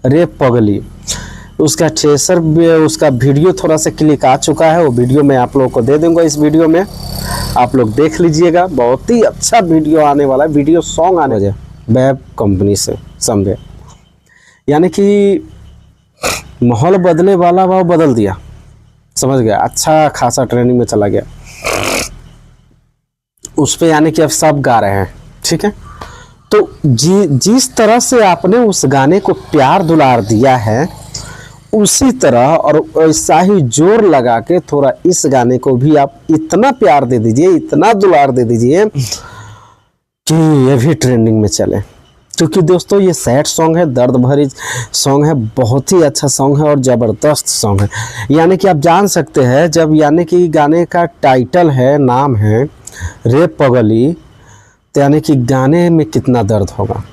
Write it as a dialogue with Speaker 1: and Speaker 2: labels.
Speaker 1: रे पगली। उसका ट्रेसर भी, उसका वीडियो थोड़ा सा क्लिक आ चुका है, वो वीडियो मैं आप लोगों को दे दूंगा। इस वीडियो में आप लोग देख लीजिएगा, बहुत ही अच्छा वीडियो आने वाला है, वीडियो सॉन्ग आने वाला है वेब कंपनी से समझे। यानी कि माहौल बदले वाला वो बदल दिया, समझ गया, अच्छा खासा ट्रेंडिंग में चला गया उस पे, यानी कि अब सब गा रहे हैं, ठीक है। तो जिस तरह से आपने उस गाने को प्यार दुलार दिया है, उसी तरह और ऐसा ही जोर लगा के थोड़ा इस गाने को भी आप इतना प्यार दे दीजिए, इतना दुलार दे दीजिए कि ये भी ट्रेंडिंग में चले। क्योंकि दोस्तों ये सैड सॉन्ग है, दर्द भरी सॉन्ग है, बहुत ही अच्छा सॉन्ग है और ज़बरदस्त सॉन्ग है। यानी कि आप जान सकते हैं, जब यानी कि गाने का टाइटल है, नाम है रे पगली, तो यानी कि गाने में कितना दर्द होगा।